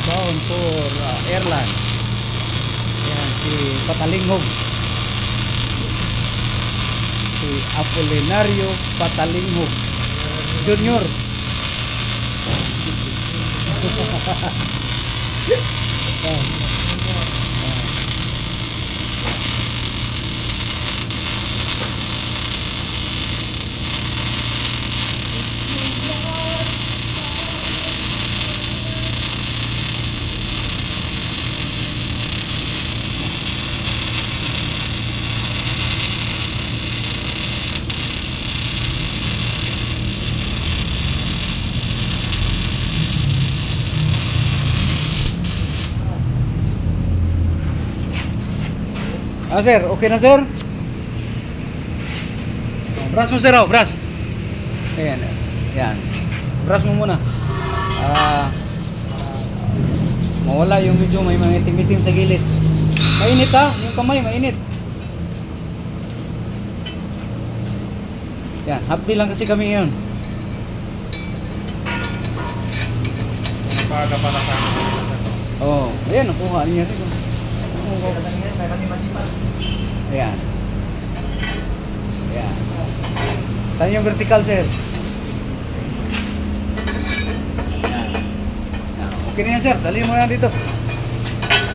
bound for Ireland. Ayan, si Patalinghog. Si Apolinario Patalinghog Junior. Sir, okay na sir? Brush mo sir, brush. Ayan, ayan. Brush mo muna. Mawala yung medyo may mga itim-itim sa gilid. Mainit ha, yung kamay mainit. Yan, happy lang kasi kami ngayon. Paga para sa Oh, ayan, nakuha niya rin. Ayan. Ayan. Saan yung vertical, sir? Ayan. Okay na yan, sir. Dali mo na dito.